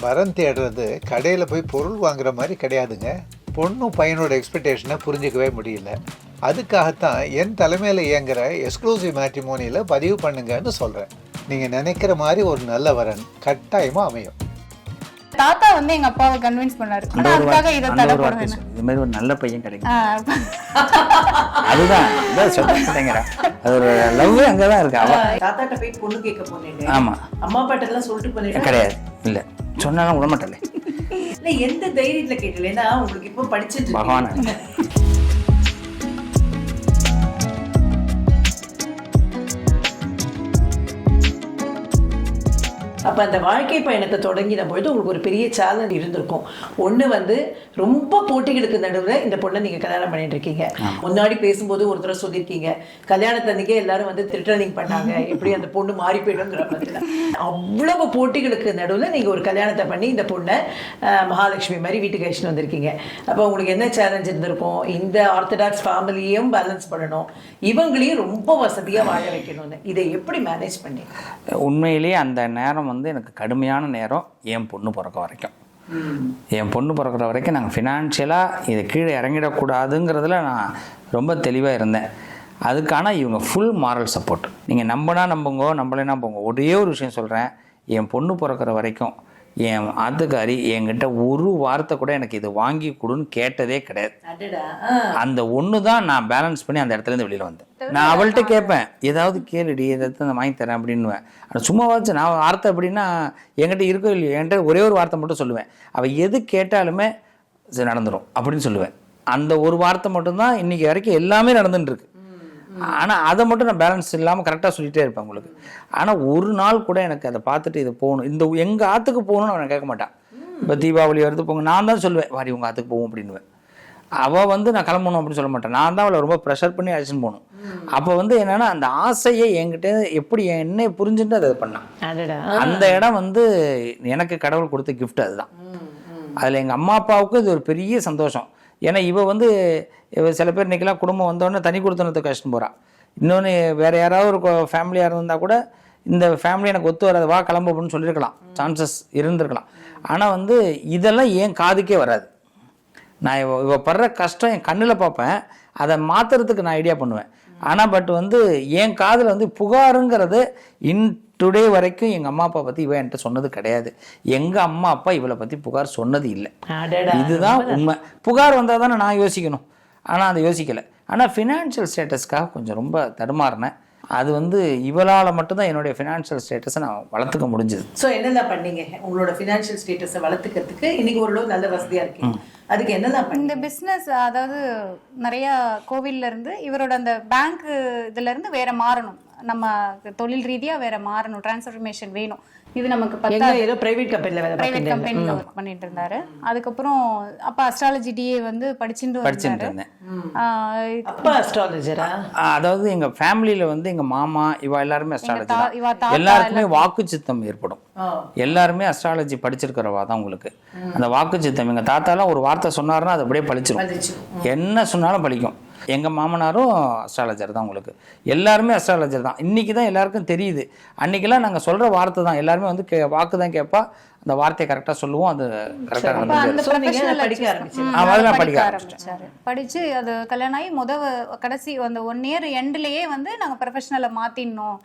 வரன் தேடுறது கடையில் போய் பொருள் வாங்குற மாதிரி கிடையாதுங்க. பொண்ணும் பையனோட எக்ஸ்பெக்டேஷனை புரிஞ்சிக்கவே முடியல. அதுக்காகத்தான் என் தலைமையில் இயங்குகிற எக்ஸ்க்ளூசிவ் மேட்ரிமோனியில் பதிவு பண்ணுங்கன்னு சொல்கிறேன். நீங்கள் நினைக்கிற மாதிரி ஒரு நல்ல வரன் கட்டாயமாக அமையும். தாத்தா வந்து எங்க அப்பாவை கன்வின்ஸ் பண்ணாரு. அதுக்காக இத தடை போடுவேன். இந்த மாதிரி ஒரு நல்ல பையன் கிடைக்கும். அதுதான் சொல்லுங்க. அது ஒரு லவ் அங்கதான் இருக்கு. அவ தாத்தாட்ட போய் பொண்ணு கேட்க போனேன். ஆமா, அம்மா பாட்ட எல்லாம் சொல்லிட்டு போனேன். கிடையாது, இல்ல சொன்னாலும் விட மாட்டேன். இல்ல எந்த தைரியத்துல கேட்டல, ஏன்னா உங்களுக்கு இப்போ படிச்சிட்டு பகவான். அப்போ அந்த வாழ்க்கை பயணத்தை தொடங்கின பொழுது உங்களுக்கு ஒரு பெரிய சேலஞ்ச் இருந்திருக்கும். ஒன்று வந்து ரொம்ப போட்டிகளுக்கு நடுவில் இந்த பொண்ணை நீங்கள் கல்யாணம் பண்ணிட்டு இருக்கீங்க. முன்னாடி பேசும்போது ஒரு தடவை சொல்லியிருக்கீங்க, கல்யாணத்தன்னைக்கே எல்லாரும் வந்து த்ரிட்டனிங் பண்ணாங்க, எப்படி அந்த பொண்ணு மாறி போயிடுங்கிற மாதிரி. அவ்வளவு போட்டிகளுக்கு நடுவில் நீங்கள் ஒரு கல்யாணத்தை பண்ணி இந்த பொண்ணை மகாலட்சுமி மாதிரி வீட்டுக்கு அழைச்சிட்டு வந்திருக்கீங்க. அப்போ உங்களுக்கு என்ன சேலஞ்ச் இருந்திருக்கும்? இந்த ஆர்த்தடாக்ஸ் ஃபேமிலியையும் பேலன்ஸ் பண்ணணும், இவங்களையும் ரொம்ப வசதியாக வாழ வைக்கணும்னு. இதை எப்படி மேனேஜ் பண்ணி? உண்மையிலேயே அந்த நேரம் வந்து எனக்கு கடுமையான நேரம். என் பொண்ணு பிறக்க வரைக்கும், என் பொண்ணு பிறக்கிற வரைக்கும் நாங்கள் ஃபினான்ஷியலாக இதை கீழே இறங்கிடக்கூடாதுங்கிறதுல நான் ரொம்ப தெளிவாக இருந்தேன். அதுக்கான இவங்க ஃபுல் மாரல் சப்போர்ட். நீங்கள் நம்பினா நம்புங்கோ, நம்பலைன்னா போங்க. ஒரே ஒரு விஷயம் சொல்கிறேன், என் பொண்ணு பிறக்கிற வரைக்கும் என் ஆத்துக்காரி என்கிட்ட ஒரு வார்த்தை கூட எனக்கு இது வாங்கி கொடுன்னு கேட்டதே கிடையாது. அந்த ஒன்று தான் நான் பேலன்ஸ் பண்ணி அந்த இடத்துலேருந்து வெளியில் வந்தேன். நான் அவள்கிட்ட கேட்பேன், ஏதாவது கேளுடி, எதாவது நான் வாங்கி தரேன் அப்படின்னுவேன். ஆனால் சும்மா வச்சு நான் வார்த்தை அப்படின்னா என்கிட்ட இருக்கோ இல்லையோ, என்கிட்ட ஒரே ஒரு வார்த்தை மட்டும் சொல்லுவேன், அவள் எது கேட்டாலுமே நடந்துடும் அப்படின்னு சொல்லுவேன். அந்த ஒரு வார்த்தை மட்டும்தான் இன்றைக்கி வரைக்கும் எல்லாமே நடந்துட்டுருக்கு. ஆனால் அதை மட்டும் நான் பேலன்ஸ் இல்லாமல் கரெக்டாக சொல்லிகிட்டே இருப்பேன் உங்களுக்கு. ஆனால் ஒரு நாள் கூட எனக்கு அதை பார்த்துட்டு இது போகணும், இந்த எங்கள் ஆற்றுக்கு போகணும்னு அவனை கேட்க மாட்டான். இப்போ தீபாவளி வருது போங்க, நான் தான் சொல்லுவேன், வாரி உங்கள் ஆற்றுக்கு போவோம் அப்படின்னுவேன். அவள் வந்து நான் கிளம்பணும் அப்படின்னு சொல்ல மாட்டேன், நான் தான் அவளை ரொம்ப ப்ரெஷர் பண்ணி அழைச்சின்னு போகணும். அப்போ வந்து என்னென்னா அந்த ஆசையை என்கிட்ட எப்படி என்னை புரிஞ்சுட்டு அதை பண்ணான். அந்த இடம் வந்து எனக்கு கடவுள் கொடுத்த கிஃப்ட். அதுதான். அதில் எங்கள் அம்மா அப்பாவுக்கும் இது ஒரு பெரிய சந்தோஷம். ஏன்னா இவ வந்து சில பேர் இன்றைக்கெல்லாம் குடும்பம் வந்தோடனே தனி கொடுத்தனத்துக்கு கஷ்டம் போகிறான். இன்னொன்று வேறு யாராவது ஒரு ஃபேமிலியாக இருந்தால் கூட இந்த ஃபேமிலி எனக்கு ஒத்து வராது, வா கிளம்பு அப்படின்னு சொல்லியிருக்கலாம், சான்சஸ் இருந்திருக்கலாம். ஆனால் வந்து இதெல்லாம் ஏன் காதுக்கே வராது. நான் இவ படுற கஷ்டம் என் கண்ணில் பார்ப்பேன், அதை மாற்றுறதுக்கு நான் ஐடியா பண்ணுவேன். ஆனால் பட் வந்து என் காதில் வந்து புகாருங்கிறது டுடே வரைக்கும் எங்கள் அம்மா அப்பா பற்றி இவன் என்கிட்ட சொன்னது கிடையாது. எங்கள் அம்மா அப்பா இவளை பற்றி புகார் சொன்னது இல்லை. இதுதான் உண்மை. புகார் வந்தால் தானே நான் யோசிக்கணும், ஆனால் அதை யோசிக்கலை. ஆனால் ஃபினான்ஷியல் ஸ்டேட்டஸ்க்காக கொஞ்சம் ரொம்ப தடுமாறினேன். அது வந்து இவளால் மட்டும்தான் என்னுடைய ஃபினான்ஷியல் ஸ்டேட்டஸை நான் வளர்த்துக்க முடிஞ்சது. ஸோ என்னெல்லாம் பண்ணீங்க உங்களோட ஃபினான்ஷியல் ஸ்டேட்டஸை வளர்த்துக்கிறதுக்கு? இன்னைக்கு ஓரளவு நல்ல வசதியாக இருக்கு. அதுக்கு என்னெல்லாம் இந்த பிஸ்னஸ், அதாவது நிறைய கோவில்ல இருந்து இவரோட அந்த பேங்க் இதுல இருந்து வேற மாறணும், நம்ம தொழில் ரீதியா வேற மாறணும், டிரான்ஸ்ஃபர்மேஷன் வேணும். இது நமக்கு ஏதோ பிரைவேட் கம்பெனில ஒர்க் பண்ணிட்டு இருந்தாரு. அதுக்கப்புறம் அப்பா அஸ்ட்ராலஜி டிஏ வந்து படிச்சுட்டு இருந்தேன். அப்பா அஸ்ட்ராலஜரா? அதாவது எங்க ஃபேமிலியில வந்து எங்க மாமா இவ எல்லாருமே அஸ்ட்ராலஜி தான். எல்லாருக்குமே வாக்கு சித்தம் ஏற்படும். எல்லாருமே அஸ்ட்ராலஜி படிச்சிருக்கிறவா தான் உங்களுக்கு. அந்த வாக்கு சித்தம், எங்க தாத்தாலாம் ஒரு வார்த்தை சொன்னாருன்னா அது அப்படியே பழிச்சிடும், என்ன சொன்னாலும் பழிக்கும். எங்கள் மாமனாரும் அஸ்ட்ராலஜர் தான் உங்களுக்கு. எல்லாருமே அஸ்ட்ராலஜர் தான். இன்றைக்கி தான் எல்லாருக்கும் தெரியுது. அன்றைக்கெல்லாம் நாங்கள் சொல்கிற வார்த்தை தான், எல்லாருமே வந்து வாக்கு தான் கேட்பா, அந்த வார்த்தையை கரெக்டாக சொல்லுவோம், அது கரெக்டாக படிக்க ஆரம்பிச்சேன். படித்து அது கல்யாணம் ஆகி கடைசி அந்த 1 இயர் எண்ட்லேயே வந்து நாங்கள் ப்ரொஃபஷனலை மாற்றிடணும்.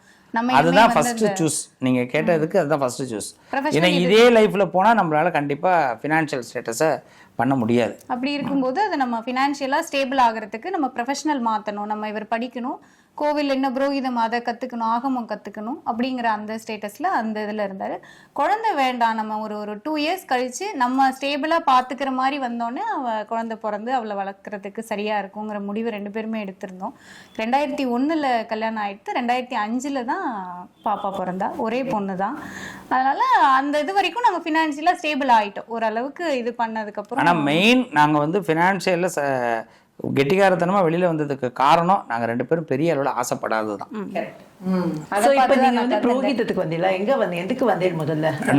அதுதான் ஃபர்ஸ்ட் சூஸ். நீங்கள் கேட்டதுக்கு அதுதான் ஃபர்ஸ்ட் சூஸ். ஏன்னா இதே லைஃப்பில் போனால் நம்மளால் கண்டிப்பாக ஃபினான்ஷியல் ஸ்டேட்டஸை பண்ண முடியாது. அப்படி இருக்கும்போது அது நம்ம ஃபினான்ஷியலாக ஸ்டேபிள் ஆகிறதுக்கு நம்ம ப்ரொஃபஷனல் மாற்றணும், நம்ம இவர் படிக்கணும், கோவில் என்ன புரோகிதம் அதை கற்றுக்கணும், ஆகமம் கற்றுக்கணும் அப்படிங்கிற அந்த ஸ்டேட்டஸில் அந்த இதில் இருந்தார். குழந்தை வேண்டாம், நம்ம ஒரு 2 இயர்ஸ் கழித்து நம்ம ஸ்டேபிளாக பார்த்துக்கிற மாதிரி வந்தோடனே அவள் குழந்தை பிறந்து அவளை வளர்க்குறதுக்கு சரியாக இருக்குங்கிற முடிவு 2 பேருமே எடுத்திருந்தோம். 2001 கல்யாணம் ஆகிடுத்து. 2005 தான் பாப்பா பிறந்தா, ஒரே பொண்ணு தான். அதனால் அந்த இது வரைக்கும் நாங்கள் ஃபினான்ஷியலாக ஸ்டேபிள் ஆகிட்டோம் ஓரளவுக்கு. இது பண்ணதுக்கப்புறம் ஆனால் மெயின் நாங்கள் வந்து ஃபினான்ஷியலில் கெட்டிக்காரத்தனமாக வெளியில் வந்ததுக்கு காரணம் நாங்கள் 2 பேரும் பெரிய அளவில் ஆசைப்படாதது தான்.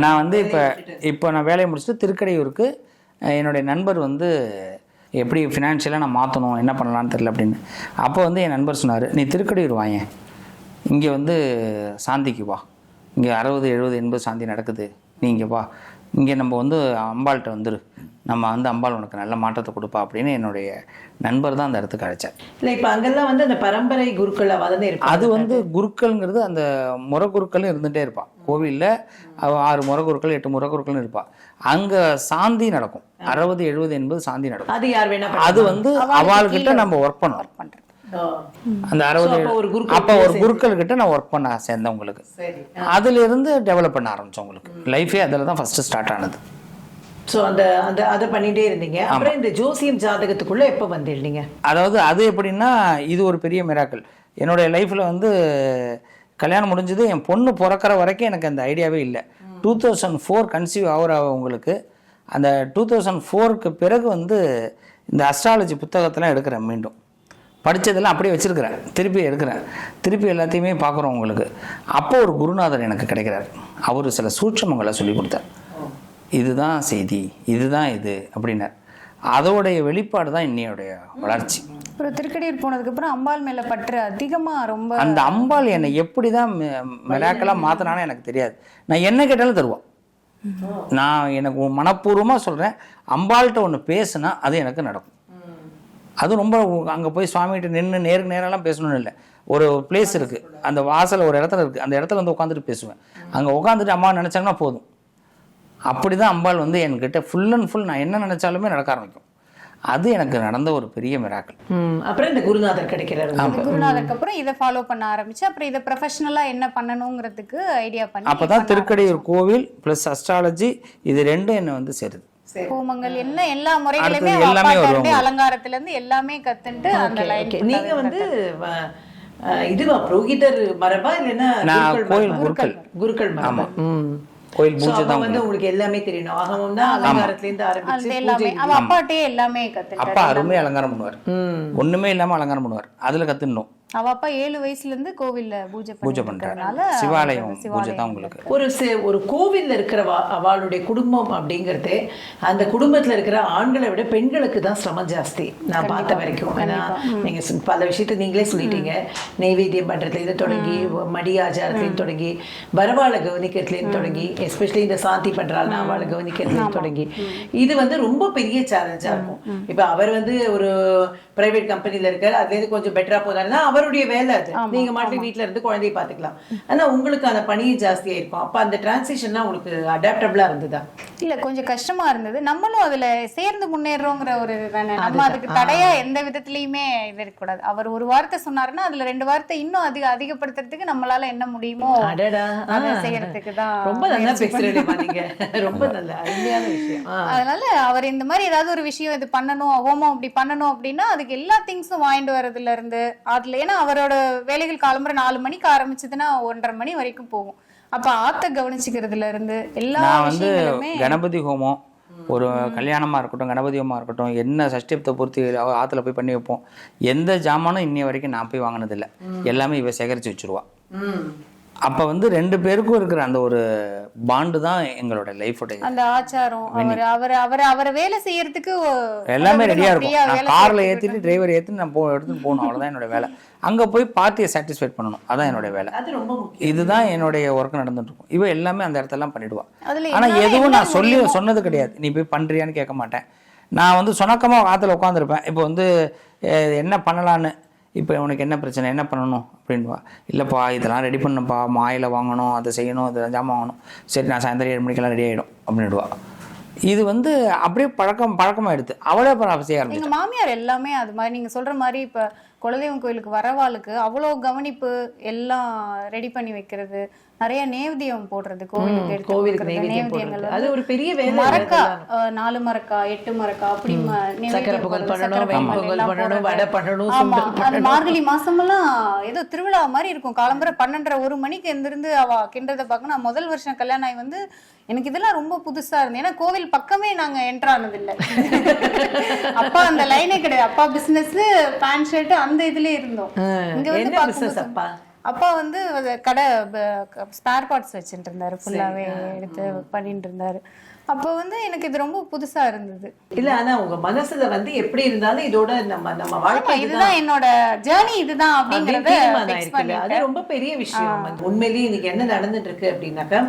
நான் வந்து இப்போ நான் வேலையை முடிச்சுட்டு திருக்கடையூருக்கு என்னுடைய நண்பர் வந்து எப்படி ஃபினான்ஷியலாக நான் மாற்றணும், என்ன பண்ணலான்னு தெரியல அப்படின்னு. அப்போ வந்து என் நண்பர் சொன்னார், நீ திருக்கடையூர் வாயேன், இங்கே வந்து சாந்திக்கு வா, இங்கே 60, 70, 80 சாந்தி நடக்குது, நீ இங்கே வா, இங்கே நம்ம வந்து அம்பாள்கிட்ட வந்துரு, நம்ம வந்து அம்பாள் உனக்கு நல்ல மாற்றத்தை கொடுப்பா அப்படின்னு என்னுடைய நண்பர் தான் அந்த இடத்துக்கு அழைச்சார். இல்லை இப்போ அங்கெல்லாம் வந்து அந்த பரம்பரை குருக்கள் வந்து இருப்பாங்க. அது வந்து குருக்கள்ங்கிறது அந்த முறை குருக்களும் இருந்துகிட்டே இருப்பாள். கோவிலில் 6 முறை குருக்கள் 8 முறை குருக்கள்னு இருப்பாள். அங்கே சாந்தி நடக்கும், 60, 70, 80 சாந்தி நடக்கும். அது யார் வேணா அது வந்து அவள்கிட்ட நம்ம ஒர்க் பண்ணணும். அந்த 60 அப்போ ஒரு குருக்கள் கிட்ட நான் ஒர்க் பண்ண சேர்ந்தவங்களுக்கு, அதுல இருந்து டெவலப் பண்ண ஆரம்பிச்சவங்களுக்கு லைஃபே அதில் தான் ஃபர்ஸ்ட் ஸ்டார்ட் ஆனது. ஸோ அதை பண்ணிட்டே இருந்தீங்க. அப்புறம் இந்த ஜோசியம் ஜாதகத்துக்குள்ள எப்போ வந்துருந்தீங்க? அதாவது அது எப்படின்னா, இது ஒரு பெரிய மிராக்கிள். என்னுடைய லைஃப்பில் வந்து கல்யாணம் முடிஞ்சது, என் பொண்ணு பிறக்கிற வரைக்கும் எனக்கு அந்த ஐடியாவே இல்லை. 2004 கன்சீவ் ஆகிறவங்களுக்கு அந்த 2004க்கு பிறகு வந்து இந்த அஸ்ட்ராலஜி புத்தகத்தெல்லாம் எடுக்கிறேன். மீண்டும் படித்ததெல்லாம் அப்படியே வச்சுருக்கிறேன், திருப்பி எடுக்கிறேன், திருப்பி எல்லாத்தையுமே பார்க்குறோம் உங்களுக்கு. அப்போ ஒரு குருநாதர் எனக்கு கிடைக்கிறார். அவர் சில சூட்சமங்களை சொல்லி கொடுத்தார். இதுதான் செய்தி, இதுதான் இது அப்படின்னார். அதோடைய வெளிப்பாடு தான் இன்னையோடைய வளர்ச்சி. அப்புறம் திருக்கடியூர் போனதுக்கப்புறம் அம்பாள் மேலே பற்று அதிகமாக ரொம்ப. அந்த அம்பாள் என்னை எப்படி தான் மிராக்கலாக மாற்றினான்னு எனக்கு தெரியாது. நான் என்ன கேட்டாலும் தருவான். நான் எனக்கு மனப்பூர்வமாக சொல்கிறேன், அம்பாள்கிட்ட ஒன்று பேசுனா அது எனக்கு நடக்கும். அது ரொம்ப அங்கே போய் சுவாமிகிட்ட நின்று நேருக்கு நேரெல்லாம் பேசணும்னு இல்லை. ஒரு பிளேஸ் இருக்குது, அந்த வாசல் ஒரு இடத்துல இருக்குது, அந்த இடத்துல வந்து உட்காந்துட்டு பேசுவேன். அங்கே உட்காந்துட்டு அம்மா நினச்சாங்கன்னா போதும். அப்படி தான் அம்பாள் வந்து என்கிட்ட ஃபுல் அண்ட் ஃபுல் நான் என்ன நினச்சாலுமே நடக்க ஆரம்பிக்கும். அது எனக்கு நடந்த ஒரு பெரிய மிராக்கிள். அப்புறம் இந்த குருநாதர் கிடைக்கிறாரு. குருநாதருக்கு அப்புறம் இதை ஃபாலோ பண்ண ஆரம்பிச்சு அப்புறம் இதை ப்ரொஃபஷனலாக என்ன பண்ணணுங்கிறதுக்கு ஐடியா பண்ணி அப்போ தான் திருக்கடையூர் கோவில் ப்ளஸ் அஸ்ட்ராலஜி இது ரெண்டும் என்னை வந்து சேருது. ஹோமங்கள் என்ன எல்லா முறைகளுமே அலங்காரத்துல இருந்து எல்லாமே கத்துட்டு அந்த லைன். நீங்க வந்து இதுவா புரோகிதர் மரபா இல்லைன்னா குருக்கள் மரபா? கோயில் பூஜை தான் வந்து உங்களுக்கு எல்லாமே தெரியணும். ஆகமம்னா அலங்காரத்துல இருந்து ஆரம்பிச்சு எல்லாமே அவ அப்பாட்டே எல்லாமே கத்துட்டாரு. அப்பா அருமையா அலங்காரம் பண்ணுவார், ஒண்ணுமே இல்லாம அலங்காரம் பண்ணுவார். அதுல கத்துனோம். அவ அப்பா 7 வயசுல இருந்து கோவில்ல பூஜை பண்றதுனால சிவாலயம் பூஜை தான் உங்களுக்கு. ஒரு கோவில்ல இருக்கிற அவளுடைய குடும்பம் அப்படிங்கிறது அந்த குடும்பத்துல இருக்கிற ஆண்களை விட பெண்களுக்கு தான் சிரமம் ஜாஸ்தி நான் பார்த்த வரைக்கும். ஏன்னா நீங்க பல விஷயத்த நீங்களே சொல்லிட்டீங்க. நெய்வேத்தியம் பண்றதுலேருந்து தொடங்கி மடி ஆச்சாரத்துலேருந்து தொடங்கி வரவாளை கவனிக்கிறதுலேருந்து தொடங்கி எஸ்பெஷலி இந்த சாந்தி பண்றாள் அவளை கவனிக்கிறதுலேருந்து தொடங்கி இது வந்து ரொம்ப பெரிய சேலஞ்சா இருக்கும். இப்ப அவர் வந்து ஒரு பிரைவேட் கம்பெனில இருக்காரு, அதுலேருந்து கொஞ்சம் பெட்டரா போதாருன்னா அவருடைய வேலை அது. நீங்க மாட்டி வீட்டுல இருந்து குழந்தைய பாத்துக்கலாம். ஆனா உங்களுக்கு அந்த பணியும் ஜாஸ்தியா இருக்கும். அப்ப அந்த டிரான்சிஷன்லாம் உங்களுக்கு அடாப்டபிளா இருந்ததா? இல்ல கொஞ்சம் கஷ்டமா இருந்தது. நம்மளும் அதுல சேர்ந்து முன்னேறோங்கிற ஒரு நம்ம அதுக்கு தடையா எந்த விதத்திலயுமே இது இருக்கக்கூடாது. அவர் ஒரு வார்த்தை சொன்னாருன்னா அதுல 2 வார்த்தை இன்னும் அதிகப்படுத்துறதுக்கு நம்மளால என்ன முடியுமோ அதை செய்யறதுக்கு தான். ரொம்ப நல்லா பேசுறீங்க, ரொம்ப நல்ல அருமையான விஷயம். அதனால அவர் இந்த மாதிரி ஏதாவது ஒரு விஷயம் இது பண்ணணும், ஹோமம் இப்படி பண்ணணும் அப்படின்னா அதுக்கு எல்லா திங்ஸும் வாங்கிட்டு வர்றதுல இருந்து அதுல, ஏன்னா அவரோட வேலைகள் காலம்புற 4 மணிக்கு ஆரம்பிச்சதுன்னா 1:30 மணி வரைக்கும் போகும். அப்ப ஆத்த கவனிச்சுக்கிறதுல இருந்து எல்லா விஷயங்களுமே. கணபதி ஹோமம் ஒரு கல்யாணமா இருக்கட்டும், கணபதி ஹோமமா இருக்கட்டும், என்ன சஷ்டியத்தை பூர்த்தி ஆத்துல போய் பண்ணி வைப்போம். எந்த ஜாமானும் இன்னைய வரைக்கும் நான் போய் வாங்கினதில்லை, எல்லாமே இவ சேகரிச்சு வச்சிருவா. அப்ப வந்து 2 பேருக்கும் இருக்கிற அந்த ஒரு பாண்டு தான் எங்களோட லைஃபோட அந்த ஆச்சாரம். அவரை வேலை செய்யறதுக்கு எல்லாமே ரெடியா இருக்கும். கார்ல ஏத்திட்டு டிரைவர் ஏத்தி நான் எடுத்துட்டு போகணும், அவ்வளவுதான் என்னோட வேலை. அங்க போய் பார்ட்டியை சாட்டிஸ்ஃபைட் பண்ணணும், அதான் என்னோட வேலை. இதுதான் என்னுடைய ஒர்க் நடந்துட்டு இருக்கும். இவ எல்லாமே அந்த இடத்தெல்லாம் பண்ணிடுவா. ஆனா எதுவும் நான் சொன்னது கிடையாது. நீ போய் பண்றியான்னு கேட்க மாட்டேன். நான் வந்து சொணக்கமா ஆத்துல உட்காந்துருப்பேன். இப்போ வந்து என்ன பண்ணலான்னு, இப்போ உனக்கு என்ன பிரச்சனை, என்ன பண்ணணும் அப்படின்வா. இல்லைப்பா இதெல்லாம் ரெடி பண்ணப்பா, மாயில வாங்கணும், அதை செய்யணும், அதை ஜாமான் வாங்கணும். சரி நான் சாயந்தரம் 7 மணிக்கெல்லாம் ரெடி ஆகிடும் அப்படின்டுவா. இது வந்து அப்படியே பழக்கமாயிடுது. அவளே அப்புறம் செய்ய ஆரம்பிச்சு. எங்கள் மாமியார் எல்லாமே அது மாதிரி நீங்கள் சொல்கிற மாதிரி இப்போ குலதெய்வம் கோயிலுக்கு வரவாளுக்கு அவ்வளோ கவனிப்பு, எல்லாம் ரெடி பண்ணி வைக்கிறது, நிறைய நேவேத்தியம் போடுறது, கோவிலுக்கு நேவேத்தியங்கள். அது ஒரு பெரிய வேலை. மரக்கா 4 மரக்கா 8 மரக்கா அப்படி மார்கழி மாசமெல்லாம் ஏதோ திருவிழா மாதிரி இருக்கும். காலம்பரை 12:30 1 மணிக்கு எந்திருந்து அவ கிண்டதை பார்க்க. நான் முதல் வருஷம் கல்யாணம் ஆகி வந்து எனக்கு இதெல்லாம் ரொம்ப புதுசா இருந்தது. ஏன்னா கோவில் பக்கமே நாங்க என்டர் ஆனது இல்லை. அப்பா அந்த லைனே கிடையாது. அப்பா பிசினஸ் பேண்ட் ஷர்ட் அந்த இதுலயே இருந்தோம். இங்க வந்து அப்பா வந்து கடை ஸ்பேர் பார்ட்ஸ் வச்சுட்டு இருந்தாரு, ஃபுல்லாவே எடுத்து பண்ணிட்டு இருந்தாரு. அப்போ வந்து எனக்கு இது ரொம்ப புதுசா இருந்தது. இல்ல ஆனா உங்க மனசுல வந்து எப்படி இருந்தாலும் இதோட நம்ம வாழ்க்கை இதுதான் என்னோட ஜர்னி, இதுதான் அப்படிங்கறது அது ரொம்ப பெரிய விஷயம். உண்மையிலேயே இன்னைக்கு என்ன நடந்துட்டு இருக்கு அப்படின்னாக்கா,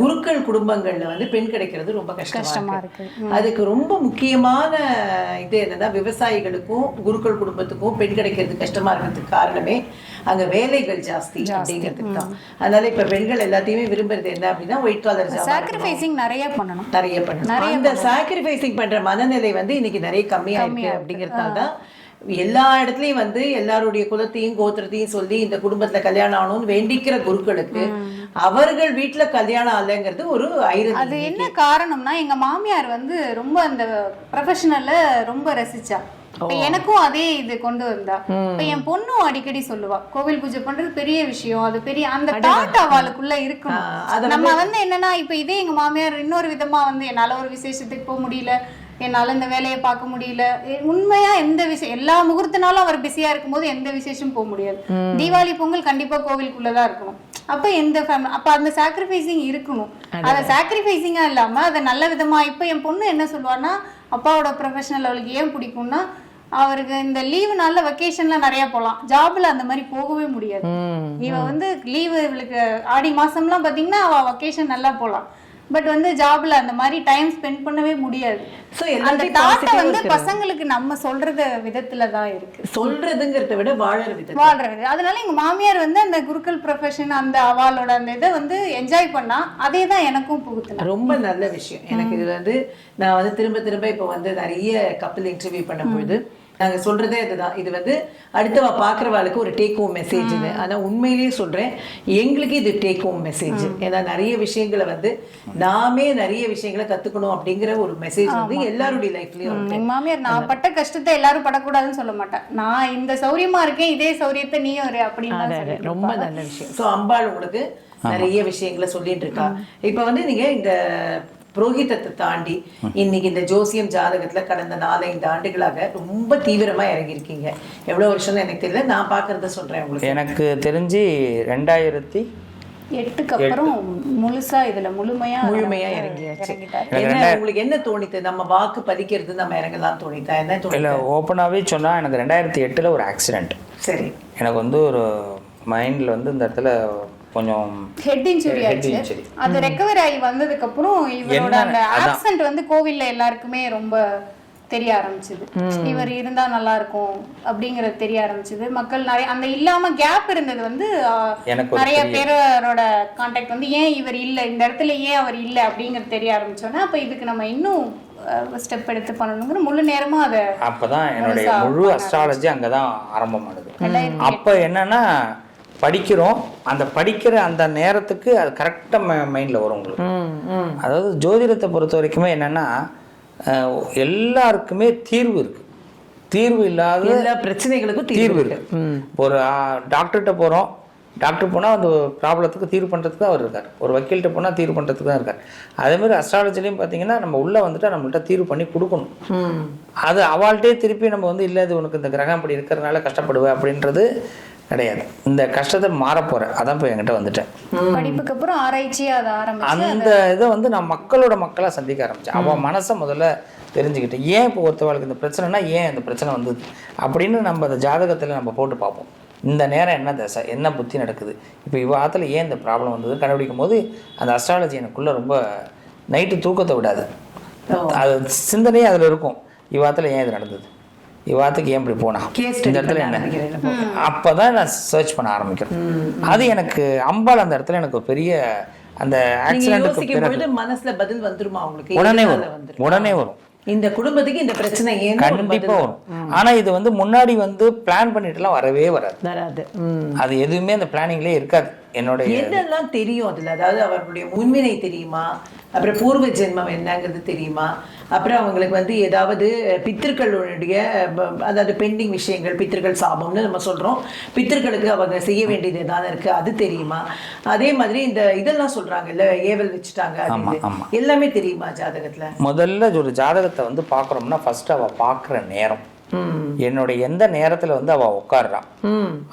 குருக்கள் குடும்பங்கள்ல வந்து பெண் கிடைக்கிறது ரொம்ப கஷ்டமா கஷ்டமா இருக்கு. இருக்கு. அதுக்கு ரொம்ப முக்கியமான இது என்னன்னா, விவசாயிகளுக்கும் குருக்கள் குடும்பத்துக்கும் பெண் கிடைக்கிறது கஷ்டமா இருக்கிறதுக்கு காரணமே அங்க வேலைகள் ஜாஸ்தி அப்படிங்கிறதுக்கு தான். அதனால இப்ப பெண்கள் எல்லாத்தையுமே விரும்புறது என்ன அப்படின்னா ஒயிட் காலர் ஜாப், சாக்ரிஃபைசிங் நிறைய பண்ணணும். நிறைய பண்ணணும். அந்த சாக்ரிஃபைசிங் பண்ற மனநிலை வந்து இன்னைக்கு நிறைய கம்மியா இருக்கு. அப்படிங்கிறதுனால தான் எல்லா இடத்துலயும் வந்து எல்லாருடைய குலத்தையும் கோத்திரத்தையும் சொல்லி இந்த குடும்பத்துல கல்யாணம் ஆகணும்னு வேண்டிக்கிற குருக்களுக்கு அவர்கள் வீட்டுல கல்யாணம் ஆகலைங்கிறது ஒரு அது என்ன காரணம்னா, எங்க மாமியார் வந்து ரொம்ப அந்த ப்ரொஃபஷனல்ல ரொம்ப ரசிச்சா. இப்ப எனக்கும் அதே இது கொண்டு வந்தா. இப்ப என் பொண்ணும் அடிக்கடி சொல்லுவா, கோவில் பூஜை பண்றது பெரிய விஷயம், அது பெரிய அந்த தாட் அவளுக்குள்ள இருக்கணும். நம்ம வந்து என்னன்னா, இப்ப இதே எங்க மாமியார் இன்னொரு விதமா வந்து என்னால ஒரு விசேஷத்துக்கு போக முடியல, என்னால இந்த வேலையை பார்க்க முடியல, உண்மையா எந்த விஷயம் எல்லா முகூர்த்தனாலும் அவர் பிஸியா இருக்கும்போது எந்த விசேஷம் போக முடியாது. தீபாவளி பொங்கல் கண்டிப்பா கோவிலுக்குள்ளதான் இருக்கணும். அப்ப எந்த அப்ப அந்த சாக்ரிஃபைசிங் இருக்கணும். அதை சாக்ரிஃபைசிங்கா இல்லாம அதை நல்ல விதமா. இப்ப என் பொண்ணு என்ன சொல்லுவான்னா, அப்பாவோட ப்ரொஃபஷனல் அவளுக்கு ஏன் பிடிக்கும்னா, அவருக்கு இந்த லீவு நாள்ல வெக்கேஷன்ல நிறைய போகலாம், ஜாப்ல அந்த மாதிரி போகவே முடியாது. இவ வந்து லீவு இவளுக்கு ஆடி மாசம்லாம் பாத்தீங்கன்னா அவ வெக்கேஷன் நல்லா போகலாம், பட் வந்து ஜாப்ல அந்த மாதிரி டைம் ஸ்பெண்ட் பண்ணவே முடியாது. சோ அந்த தாட்ட வந்து பசங்களுக்கு நம்ம சொல்றது விதத்துல தான் இருக்கு. சொல்றதுங்கிறத விட வாழற விதம். அதனால எங்க மாமியார் வந்து அந்த குருக்கள் ப்ரொஃபஷன் அந்த அவளோட அந்த இதை வந்து என்ஜாய் பண்ணா, அதே தான் எனக்கும் புகுத்துனா. ரொம்ப நல்ல விஷயம். எனக்கு இதுல வந்து நான் வந்து திரும்ப திரும்ப இப்ப வந்து நிறைய கப்பல் இன்டர்வியூ பண்ணும்பொழுது நாங்க சொல்றதே இதுதான். இது வந்து அடுத்தவா பாக்குறவாளுக்கு ஒரு டேக் ஹோம் மெசேஜ். ஆனா உண்மையிலேயே சொல்றேன், எங்களுக்கு இது டேக் ஹோம் மெசேஜ். ஏன்னா நிறைய விஷயங்களை வந்து நாமே நிறைய விஷயங்களை கத்துக்கணும் அப்படிங்கிற ஒரு மெசேஜ் வந்து எல்லாருடைய லைஃப்லயும். எங்க மாமியார் நான் பட்ட கஷ்டத்தை எல்லாரும் படக்கூடாதுன்னு சொல்ல மாட்டேன். நான் இந்த சௌரியமா இருக்கேன், இதே சௌரியத்தை நீயும் ஒரு அப்படின்னு. ரொம்ப நல்ல விஷயம். சோ அம்பாள் உங்களுக்கு நிறைய விஷயங்களை சொல்லிட்டு இருக்கா. இப்ப வந்து நீங்க இந்த புரோகிதத்தை தாண்டி இன்னைக்கு இந்த ஜோசியம் ஜாதகத்துல கடந்த 4-5 ஆண்டுகளாக ரொம்ப தீவிரமா இறங்கியிருக்கீங்க. எவ்வளவு வருஷம்னு எனக்கு தெரியல, நான் பாக்குறத சொல்றேன் உங்களுக்கு. எனக்கு தெரிஞ்சு 2008க்கு அப்புறம் முழுசா இதுல முழுமையா இறங்கியாச்சு. என்ன உங்களுக்கு என்ன தோணித்து? நம்ம வாக்கு பதிக்கிறது நம்ம இறங்கலாம் தோணித்தா? என்ன தோணி? இல்லை, ஓப்பனாகவே சொன்னால் எனக்கு 2008 ஒரு ஆக்சிடெண்ட். சரி. எனக்கு வந்து ஒரு மைண்டில் வந்து இந்த இடத்துல கொஞ்சம் ஹெட் இன்ஜுரி ஆச்சு. அது ரெக்கவர் ஆகி வந்ததுக்கு அப்புறம் இவரோட அந்த ஆக்சென்ட் வந்து கோவில்ல எல்லாருக்குமே ரொம்ப தெரிய ஆரம்பிச்சது. இவர் இருந்தா நல்லா இருக்கும் அப்படிங்கறது தெரிய ஆரம்பிச்சது. மக்கள் நிறைய அந்த இல்லாம கேப் இருந்தது வந்து நிறைய பேரோட கான்டாக்ட் வந்து ஏன் இவர் இல்ல இந்த இடத்துல, ஏன் அவர் இல்ல அப்படிங்கறது தெரிய ஆரம்பிச்சோன்னா, அப்ப இதுக்கு நம்ம இன்னும் ஸ்டெப் எடுத்து பண்ணணுங்கிற முழு நேரமா அதை அப்பதான் என்னுடைய முழு அஸ்ட்ராலஜி அங்கதான் ஆரம்பமானது. அப்ப என்னன்னா படிக்கிறோம், அந்த படிக்கிற அந்த நேரத்துக்கு அது கரெக்டாக மைண்டில் வரும் உங்களுக்கு. அதாவது ஜோதிடத்தை பொறுத்த வரைக்குமே என்னென்னா எல்லாருக்குமே தீர்வு இருக்குது. தீர்வு இல்லாத எல்லா பிரச்சனைகளுக்கும் தீர்வு இருக்குது. ஒரு டாக்டர்கிட்ட போகிறோம், டாக்டர் போனால் அந்த ப்ராப்ளத்துக்கு தீர்வு பண்ணுறதுக்கு தான் அவர் இருக்கார். ஒரு வக்கீல்கிட்ட போனால் தீர்வு பண்ணுறதுக்கு தான் இருக்கார். அதேமாதிரி அஸ்ட்ராலஜிலையும் பார்த்தீங்கன்னா நம்ம உள்ளே வந்துட்டு நம்மள்கிட்ட தீர்வு பண்ணி கொடுக்கணும். அது அவள்கிட்டே திருப்பி நம்ம வந்து இல்லை இது உனக்கு இந்த கிரகம் அப்படி இருக்கிறதுனால கஷ்டப்படுவேன் அப்படின்றது கிடையாது. இந்த கஷ்டத்தை மாறப்போற அதான் இப்போ என்கிட்ட வந்துட்டேன். படிப்புக்கு அப்புறம் ஆராய்ச்சியா அதை ஆரம்பிச்சு அந்த இதை வந்து நான் மக்களாக சந்திக்க ஆரம்பிச்சேன். அவன் மனசை முதல்ல தெரிஞ்சுக்கிட்டேன். ஏன் இப்போ ஒருத்தவளுக்கு இந்த பிரச்சனைனா ஏன் இந்த பிரச்சனை வந்தது அப்படின்னு நம்ம அந்த ஜாதகத்தில் நம்ம போட்டு பார்ப்போம். இந்த நேரம் என்ன தசை, என்ன புத்தி நடக்குது, இப்போ இவ்வாத்துல ஏன் இந்த ப்ராப்ளம் வந்தது கண்டுபிடிக்கும் போது அந்த அஸ்ட்ராலஜி எனக்குள்ளே ரொம்ப நைட்டு தூக்கத்தை விடாது. அது சிந்தனையே அதில் இருக்கும். இவ்வாத்துல ஏன் இது நடந்தது, இவ்வாத்துக்கு ஏன் இப்படி போனா, இந்த இடத்துல என்ன, அப்போதான் நான் சர்ச் பண்ண ஆரம்பிக்கிறேன். அது எனக்கு அம்பாள் அந்த இடத்துல எனக்கு ஒரு பெரிய அந்த ஆக்சிடென்ட்க்கு மனசுல பதில் வந்துருமா உங்களுக்கு? உடனே வரும். இந்த குடும்பத்துக்கு இந்த பிரச்சனை ஏன் கண்டிப்பா வரும். ஆனா இது வந்து முன்னாடி வந்து பிளான் பண்ணிட்டுலாம் வரவே வராது. அது எதுவுமே அந்த பிளானிங்லயே இருக்காது. என்னோட என்னெல்லாம் தெரியும் அதுல, அதாவது அவர்களுடைய முன்வினை தெரியுமா, அப்புறம் பூர்வ ஜென்மம் என்னங்கிறது தெரியுமா, அப்புறம் அவங்களுக்கு வந்து ஏதாவது பித்திருக்களுடைய அதாவது பெண்டிங் விஷயங்கள், பித்திருக்கள் சாபம்னு நம்ம சொல்றோம், பித்திருக்களுக்கு அவங்க செய்ய வேண்டியது ஏதாவது இருக்கு அது தெரியுமா, அதே மாதிரி இந்த இதெல்லாம் சொல்றாங்கல்ல ஏவல் வச்சுட்டாங்க எல்லாமே தெரியுமா ஜாதகத்துல? முதல்ல ஒரு ஜாதகத்தை வந்து பாக்குறோம்னா ஃபர்ஸ்ட் அவ பாக்குற நேரம், என்னுடைய எந்த நேரத்துல வந்து அவ உட்கார்றான்,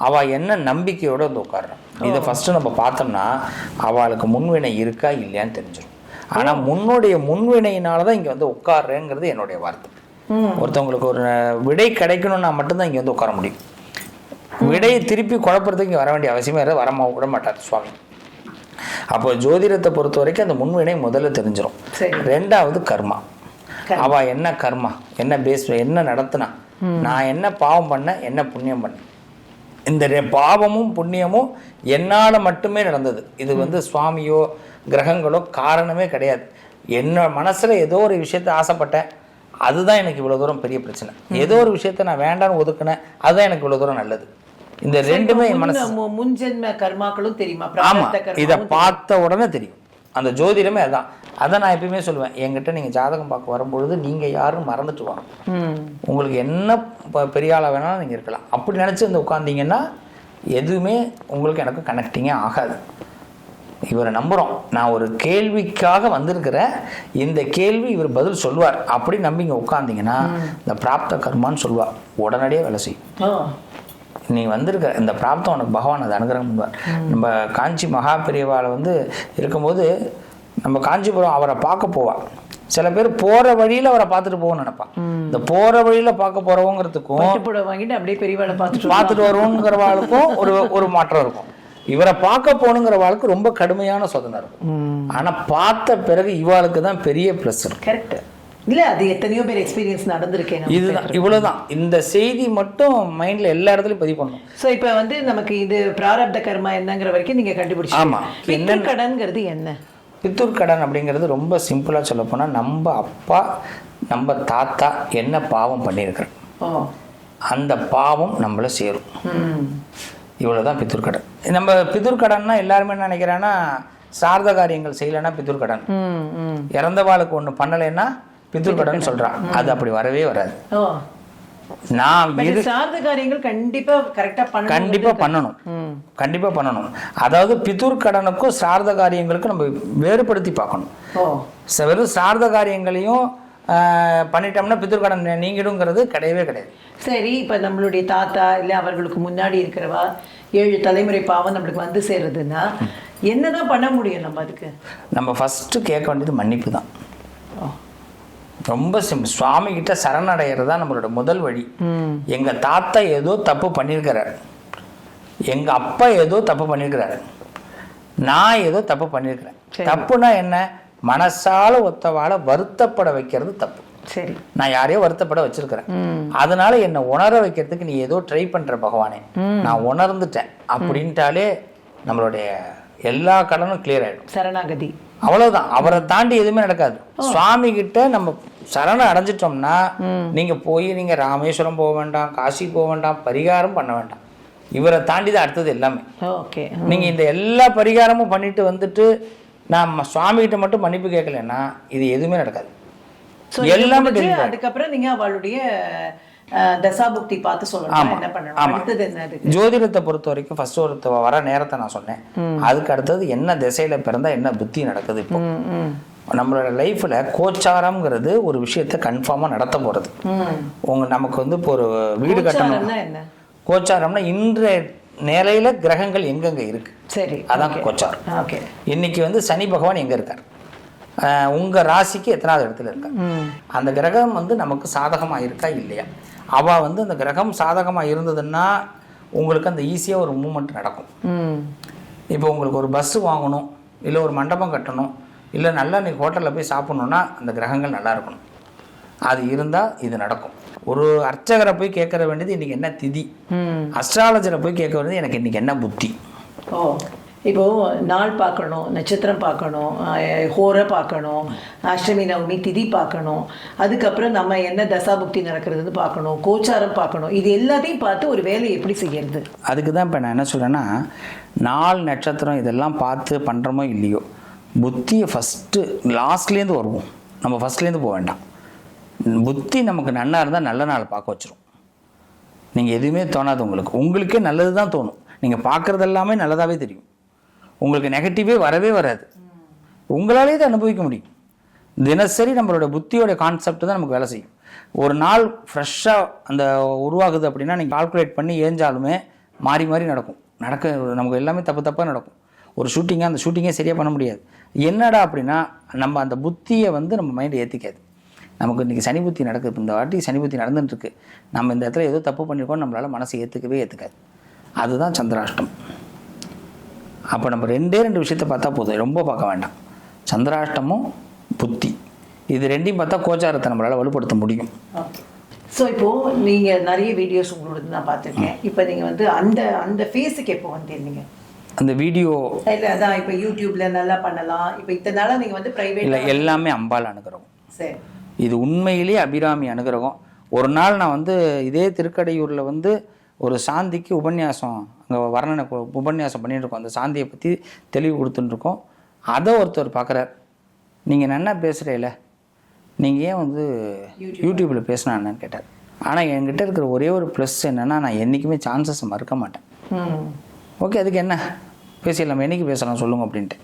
அவ என்ன நம்பிக்கையோட வந்து உட்கார்றான், இதை ஃபர்ஸ்ட் நம்ம பார்த்தோம்னா அவளுக்கு முன்வினை இருக்கா இல்லையான்னு தெரிஞ்சிடும். ஆனா முன்னுடைய முன்வினையினாலதான் இங்க வந்து உட்கார்றேங்கிறது என்னுடைய வார்த்தை. ஒருத்தவங்களுக்கு ஒரு விடை கிடைக்கணும்னா மட்டும்தான் இங்க வந்து உட்கார முடியும். விடையை திருப்பி குழப்பறதுக்கு இங்க வர வேண்டிய அவசியமே வர விட மாட்டார் சுவாமி. அப்போ ஜோதிடத்தை பொறுத்த வரைக்கும் அந்த முன்வினை முதல்ல தெரிஞ்சிடும். ரெண்டாவது கர்மா. அவள் என்ன கர்மா, என்ன பேஸ், என்ன நடத்தினா, நான் என்ன பாவம் பண்ணேன், என்ன புண்ணியம் பண்ணேன். இந்த பாவமும் புண்ணியமும் என்னால் மட்டுமே நடந்தது. இது வந்து சுவாமியோ கிரகங்களோ காரணமே கிடையாது. என்ன மனசில் ஏதோ ஒரு விஷயத்தை ஆசைப்பட்டேன், அதுதான் எனக்கு இவ்வளோ தூரம் பெரிய பிரச்சனை. ஏதோ ஒரு விஷயத்தை நான் வேண்டான்னு ஒதுக்குனேன், அதுதான் எனக்கு இவ்வளோ தூரம் நல்லது. இந்த ரெண்டுமே என் மனசு முன்ஜென்ம கர்மாக்களும் தெரியுமா? ஆமா, இதை பார்த்த உடனே தெரியும். அந்த ஜோதிடமே அதான். அதை நான் எப்பயுமே சொல்லுவேன், என்கிட்ட நீங்கள் ஜாதகம் பார்க்க வரும்பொழுது நீங்கள் யாரும் மறந்துட்டு வாங்க. உங்களுக்கு என்ன பெரிய ஆளாக வேணாலும் நீங்கள் இருக்கலாம். அப்படி நினச்சி வந்து உட்காந்திங்கன்னா எதுவுமே உங்களுக்கு எனக்கு கனெக்டிங்கே ஆகாது. இவரை நம்புகிறோம், நான் ஒரு கேள்விக்காக வந்திருக்கிறேன், இந்த கேள்வி இவர் பதில் சொல்வார் அப்படி நம்பிங்க உட்காந்திங்கன்னா இந்த பிராப்த கர்மான்னு சொல்லுவார், உடனடியே வேலை செய்யும். நீ வந்திருக்க இந்த பிராப்தம் உனக்கு பகவான் அதை அனுகிரகம் பண்ணுவார். நம்ம காஞ்சி மகா பெரியவாளை வந்து இருக்கும்போது நம்ம காஞ்சிபுரம் அவரை பார்க்க போவாள். சில பேர் போகிற வழியில் அவரை பார்த்துட்டு போகணும்னு நினைப்பான். இந்த போகிற வழியில் பார்க்க போகிறவங்கிறதுக்கும் வாங்கிட்டு அப்படியே பெரியவாளை பார்த்துட்டு வருவோங்கிறவாளுக்கும் ஒரு மாற்றம் இருக்கும். இவரை பார்க்க போகணுங்கிற வாழ்க்கை ரொம்ப கடுமையான சோதனை இருக்கும். ஆனால் பார்த்த பிறகு இவாளுக்கு தான் பெரிய ப்ளஸ் இருக்கும். கரெக்ட். இல்லை, அது எத்தனையோ பேர் எக்ஸ்பீரியன்ஸ் நடந்திருக்கேன். இதுதான், இவ்வளோதான். இந்த செய்தி மட்டும் மைண்டில் எல்லா இடத்துலையும் பதிவு பண்ணணும். ஸோ இப்போ வந்து நமக்கு இது பிராரப்த கர்மா என்னங்கிற வரைக்கும் நீங்கள் கண்டுபிடிச்சி. ஆமாம். என்ன கடன்கிறது என்ன? பித்தூர் கடன் அப்படிங்கிறது ரொம்ப சிம்பிளாக சொல்ல போனால், நம்ம அப்பா நம்ம தாத்தா என்ன பாவம் பண்ணியிருக்கிறோம், அந்த பாவம் நம்மளை சேரும். இவ்வளோதான் பித்தூர் கடன். நம்ம பித்தூர் கடன்னா எல்லாருமே என்ன நினைக்கிறான்னா, சார்த காரியங்கள் செய்யலைன்னா பித்தூர் கடன், இறந்த வாழ்க்கை ஒன்று பண்ணலைன்னா பித்தூர் கடன் சொல்கிறான். அது அப்படி வரவே வராது. நான் சார்ந்த காரியங்கள் கண்டிப்பாக பண்ணணும். அதாவது பித்தூர் கடனுக்கும் சார்த காரியங்களுக்கும் நம்ம வேறுபடுத்தி பார்க்கணும். வெறும் சார்த காரியங்களையும் பண்ணிட்டோம்னா பித்தூர் கடன் நீங்கிடுங்கிறது கிடையவே கிடையாது. சரி, இப்போ நம்மளுடைய தாத்தா இல்லை அவர்களுக்கு முன்னாடி இருக்கிறவா 7 தலைமுறை பாவம் நம்மளுக்கு வந்து சேர்றதுன்னா என்னதான் பண்ண முடியும்? நம்ம ஃபஸ்ட்டு கேட்க வேண்டியது மன்னிப்பு தான். ரொம்ப சிம்பிள். சுவாமி கிட்ட சரணடைகிறது தான் நம்மளோட முதல் வழி. எங்க தாத்தா ஏதோ தப்பு பண்ணியிருக்கிறார், எங்க அப்பா ஏதோ தப்பு பண்ணியிருக்கிறாரு, நான் ஏதோ தப்பு பண்ணியிருக்கிறேன். தப்புனா என்ன? மனசால ஒத்தவாளை வருத்தப்பட வைக்கிறது தப்பு. சரி, நான் யாரையோ வருத்தப்பட வச்சிருக்கிறேன், அதனால என்னை உணர வைக்கிறதுக்கு நீ ஏதோ ட்ரை பண்ற பகவானே, நான் உணர்ந்துட்டேன் அப்படின்ட்டாலே நம்மளுடைய எல்லா கடனும் கிளியர் ஆயிடும். சரணாகதி, அவ்வளவுதான். அவரை தாண்டி எதுவுமே நடக்காது. சுவாமி கிட்ட நம்ம சரணம் அடைஞ்சிட்டோம்னா நீங்க போய் நீங்க ராமேஸ்வரம் போக வேண்டாம், காசி போக வேண்டாம், பரிகாரம் பண்ண வேண்டாம். இவரை தாண்டி தான் அடுத்தது எல்லாமே. நீங்க இந்த எல்லா பரிகாரமும் பண்ணிட்டு வந்துட்டு நான் சுவாமி கிட்ட மட்டும் மன்னிப்பு கேட்கலன்னா இது எதுவுமே நடக்காது. எல்லாமே அதுக்கப்புறம் நீங்க அவளுடைய தசாபுக்தி பார்த்து சொல்லணும் என்ன பண்ணணும். அடுத்தது என்ன? ஜோதிடத்தை பொறுத்த வரைக்கும் ஃபர்ஸ்ட் ஒரு வர நேரத்தை நான் சொன்னேன். அதுக்கு அடுத்தது என்ன திசையில பிறந்தா என்ன புத்தி நடக்குது. இப்போ நம்மளோட லைஃப்ல கோச்சாரம்ங்கிறது ஒரு விஷயத்த கன்ஃபார்மா நடத்த போறது. நமக்கு வந்து இப்போ ஒரு வீடு கட்டணும். கோச்சாரம்னா இன்றைய நிலையில கிரகங்கள் எங்கெங்க இருக்கு, சரி, அதான் கோச்சாரம். இன்னைக்கு வந்து சனி பகவான் எங்க இருக்கார், உங்க ராசிக்கு எத்தனாவது இடத்துல இருக்கா, அந்த கிரகம் வந்து நமக்கு சாதகமா இருக்கா இல்லையா. அவ வந்து அந்த கிரகம் சாதகமா இருந்ததுன்னா உங்களுக்கு அந்த ஈஸியா ஒரு மூமெண்ட் நடக்கும். இப்போ உங்களுக்கு ஒரு பஸ் வாங்கணும், இல்லை ஒரு மண்டபம் கட்டணும், இல்லை நல்லா நீங்கள் ஹோட்டலில் போய் சாப்பிட்ணுன்னா அந்த கிரகங்கள் நல்லா இருக்கணும். அது இருந்தால் இது நடக்கும். ஒரு அர்ச்சகரை போய் கேட்கற வேண்டியது இன்னைக்கு என்ன திதி, அஸ்ட்ராலஜரை போய் கேட்க வேண்டியது எனக்கு இன்னைக்கு என்ன புத்தி. இப்போ நாள் பார்க்கணும், நட்சத்திரம் பார்க்கணும், ஹோரை பார்க்கணும், அஷ்டமி நவமி திதி பார்க்கணும், அதுக்கப்புறம் நம்ம என்ன தசாபுக்தி நடக்கிறதுன்னு பார்க்கணும், கோச்சாரம் பார்க்கணும். இது எல்லாத்தையும் பார்த்து ஒரு வேலையை எப்படி செய்யறது? அதுக்கு தான் இப்போ நான் என்ன சொல்கிறேன்னா, நாள் நட்சத்திரம் இதெல்லாம் பார்த்து பண்ணுறோமோ இல்லையோ, புத்தியை ஃபஸ்ட்டு லாஸ்ட்லேருந்து வருவோம். நம்ம ஃபஸ்ட்லேருந்து போக வேண்டாம். புத்தி நமக்கு நன்னா இருந்தால் நல்ல நாள் பார்க்க வச்சிரும். நீங்கள் எதுவுமே தோணாது, உங்களுக்கே நல்லது தான் தோணும். நீங்கள் பார்க்குறது எல்லாமே நல்லதாகவே தெரியும். உங்களுக்கு நெகட்டிவே வரவே வராது. உங்களாலே தான் அனுபவிக்க முடியும். தினசரி நம்மளோட புத்தியோட கான்செப்ட் தான் நமக்கு வேலை செய்யும். ஒரு நாள் ஃப்ரெஷ்ஷாக அந்த உருவாகுது அப்படின்னா நீங்கள் கால்குலேட் பண்ணி ஏஞ்சாலுமே மாறி மாறி நடக்கும். நமக்கு எல்லாமே தப்பாக நடக்கும். ஒரு ஷூட்டிங்காக அந்த ஷூட்டிங்கே சரியாக பண்ண முடியாது. என்னடா அப்படின்னா நம்ம அந்த புத்தியை வந்து நம்ம மைண்டை ஏற்றிக்காது. நமக்கு இன்றைக்கி சனி புத்தி நடக்குது, இந்த வாட்டி சனி புத்தி நடந்துட்டுருக்கு, நம்ம இந்த இடத்துல ஏதோ தப்பு பண்ணியிருக்கோம் நம்மளால் மனசை ஏற்றுக்கவே ஏற்றுக்காது. அதுதான் சந்திராஷ்டம். அப்போ நம்ம ரெண்டே 2 விஷயத்தை பார்த்தா போதும், ரொம்ப பார்க்க வேண்டாம். சந்திராஷ்டமும் புத்தி, இது ரெண்டையும் பார்த்தா கோச்சாரத்தை நம்மளால் வலுப்படுத்த முடியும். ஓகே. ஸோ இப்போது நீங்கள் நிறைய வீடியோஸ் உங்களோட நான் பார்த்துருக்கேன். இப்போ நீங்கள் வந்து அந்த அந்த ஃபேஸுக்கு எப்போ வந்திருந்தீங்க? அந்த வீடியோ இல்லை அதான் இப்போ யூடியூப்ல நல்லா பண்ணலாம், இப்போ இத்தனை நாளாக நீங்கள் வந்து ப்ரைவேட் இல்லை, எல்லாமே அம்பாள் அனுகிரகம். சரி. இது உண்மையிலேயே அபிராமி அனுகிரகம். ஒரு நாள் நான் வந்து இதே திருக்கடையூரில் வந்து ஒரு சாந்திக்கு உபன்யாசம், அங்கே வர்ணனை உபன்யாசம் பண்ணிட்டு இருக்கோம். அந்த சாந்தியை பற்றி தெளிவு கொடுத்துட்டுருக்கோம். அதை ஒருத்தர் பார்க்குறார், நீங்கள் என்ன பேசுகிறீல, நீங்கள் ஏன் வந்து யூடியூப்பில் பேசினா என்னன்னு கேட்டார். ஆனால் என்கிட்ட இருக்கிற ஒரே ஒரு ப்ளஸ் என்னென்னா, நான் என்றைக்குமே சான்சஸை மறுக்க மாட்டேன். ஓகே, அதுக்கு என்ன பேசிடலாம், என்றைக்கு பேசலாம் சொல்லுங்க அப்படின்ட்டு.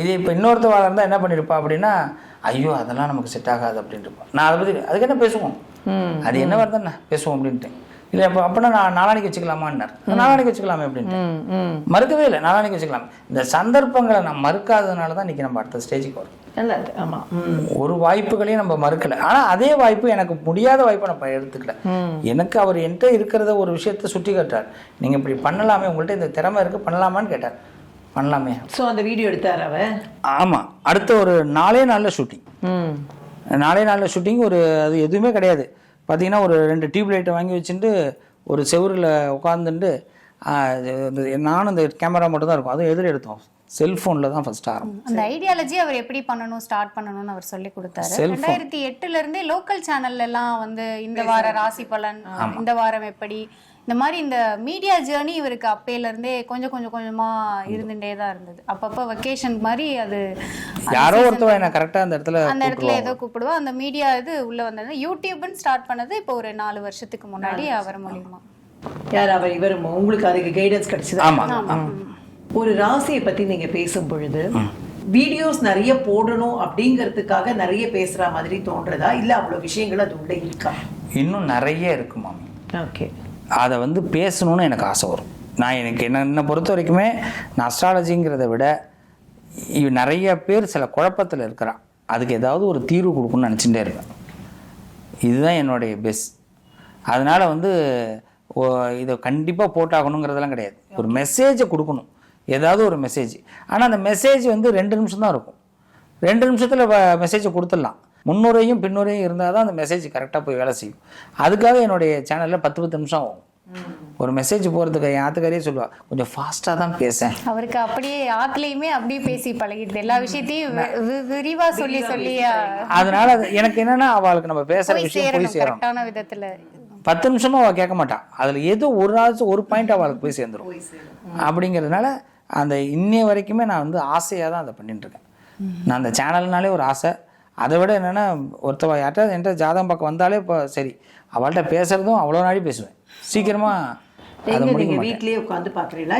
இது இப்போ இன்னொருத்தவாக இருந்தால் என்ன பண்ணியிருப்பா அப்படின்னா, ஐயோ அதெல்லாம் நமக்கு செட் ஆகாது அப்படின்ட்டு நான் அதை பற்றி அதுக்கு என்ன பேசுவோம், அது என்ன வருது என்ன பேசுவோம் அப்படின்ட்டு. இல்லை இப்போ அப்படின்னா நான் நாளானிக்கு வச்சுக்கலாமான்னார். நாளானிக்கு வச்சுக்கலாமே அப்படின்ட்டு மறுக்கவே இல்லை, நாளானிக்கு வச்சுக்கலாம். இந்த சந்தர்ப்பங்களை நான் மறுக்காததுனால தான் இன்றைக்கி நம்ம அடுத்த ஸ்டேஜுக்கு வரும். ஆமாம், ஒரு வாய்ப்புகளையும் நம்ம மறுக்கலை. ஆனால் அதே வாய்ப்பு எனக்கு முடியாத வாய்ப்பை நான் எடுத்துக்கல. எனக்கு அவர் என்கிட்ட இருக்கிறத ஒரு விஷயத்த சுட்டி காட்டுறார், நீங்கள் இப்படி பண்ணலாமே, உங்கள்கிட்ட இந்த திறமை இருக்குது பண்ணலாமான்னு கேட்டார். பண்ணலாமே. ஸோ அந்த வீடியோ எடுத்தார் அவ. ஆமாம், அடுத்த ஒரு 4 நாளில் ஷூட்டிங். 4 நாளில் ஷூட்டிங். ஒரு அது எதுவுமே கிடையாது. பார்த்தீங்கன்னா ஒரு 2 டியூப் லைட்டை வாங்கி வச்சுட்டு ஒரு செவரில் உட்காந்துட்டு நானும் இந்த கேமரா மட்டும் தான் இருக்கும், அதுவும் எதில் எடுத்தோம், செல்ஃபோனில் தான் ஃபர்ஸ்ட் ஆரம்பம். அந்த ஐடியாலஜி அவர் எப்படி பண்ணணும், ஸ்டார்ட் பண்ணணும்னு அவர் சொல்லி கொடுத்தாரு. 2008 இருந்தே லோக்கல் சேனல்ல எல்லாம் வந்து இந்த வார ராசி பலன், இந்த வாரம் எப்படி, இந்த மாதிரி இந்த மீடியா ஜேர்னி இவருக்கு அப்பையில இருந்தே கொஞ்சம் கொஞ்சமா இருந்துட்டே தான் இருந்தது. அப்பப்போ வெக்கேஷன் மாதிரி அது யாரோ ஒருத்தவங்க என்ன கரெக்டாக அந்த இடத்துல ஏதோ கூப்பிடுவோம். அந்த மீடியா இது உள்ள வந்தது. யூடியூப்னு ஸ்டார்ட் பண்ணது இப்போ ஒரு 4 வருஷத்துக்கு முன்னாடி அவர் மூலியமா. யார் அவர்? இவரும் உங்களுக்கு அதுக்கு கைடன்ஸ் கிடைச்சது? ஆமாம். ஒரு ராசியை பத்தி நீங்க பேசும் பொழுது வீடியோஸ் நிறைய போடணும் அப்படிங்கிறதுக்காக நிறைய பேசுற மாதிரி தோன்றதா, இல்ல அவ்வளவு விஷயங்கள் அது உள்ள இருக்கா? இன்னும் நிறைய இருக்கு மாமி. ஓகே. அதை வந்து பேசணும்னு எனக்கு ஆசை வரும். நான் எனக்கு என்னை பொறுத்த வரைக்குமே நான் அஸ்ட்ராலஜிங்கிறத விட நிறைய பேர் சில குழப்பத்தில் இருக்கிறான், அதுக்கு ஏதாவது ஒரு தீர்வு கொடுக்கணும்னு நினச்சிட்டே இருக்கேன். இதுதான் என்னுடைய பெஸ்ட். அதனால் வந்து இதை கண்டிப்பாக போட்டாகணுங்கிறதெல்லாம் கிடையாது. ஒரு மெசேஜை கொடுக்கணும், ஏதாவது ஒரு மெசேஜ். ஆனால் அந்த மெசேஜ் வந்து 2 நிமிஷம் தான் இருக்கும். 2 நிமிஷத்தில் மெசேஜை கொடுத்துடலாம். முன்னுரையும் பின்னுரையும் இருந்தால் தான் அந்த மெசேஜ் கரெக்டாக போய் வேலை செய்யும். அதுக்காக என்னுடைய சேனலில் 10 நிமிஷம் ஆகும் ஒரு மெசேஜ் போகிறதுக்கு. என் ஆத்துக்காரியே சொல்லுவா, கொஞ்சம் ஃபாஸ்ட்டாக தான் பேசேன். அவருக்கு அப்படியே ஆத்துலையுமே அப்படியே பேசி பழகிடுது, எல்லா விஷயத்தையும் விரிவாக சொல்லி சொல்லி. அதனால எனக்கு என்னென்னா, அவளுக்கு நம்ம பேசுகிற விஷயம் போய் சேரும் கரெக்டான விதத்தில். 10 நிமிஷமும் அவள் கேட்க மாட்டான், அதில் ஏதோ ஒரு பாயிண்ட் அவளுக்கு போய் சேர்ந்துடும். அப்படிங்கிறதுனால அந்த இன்னைய வரைக்குமே நான் வந்து ஆசையாக தான் அதை பண்ணிட்டுருக்கேன். நான் அந்த சேனல்னாலே ஒரு ஆசை. அதை விட என்னென்னா, ஒருத்தவ யார்கிட்ட என்கிட்ட ஜாதகம் பார்க்க வந்தாலே இப்போ சரி, அவள்கிட்ட பேசுகிறதும் அவ்வளோ நாடி பேசுவேன். சீக்கிரமாக அதை முடிக்க மாட்டேன். வீட்லயே உட்காந்து பார்க்குறீங்களா?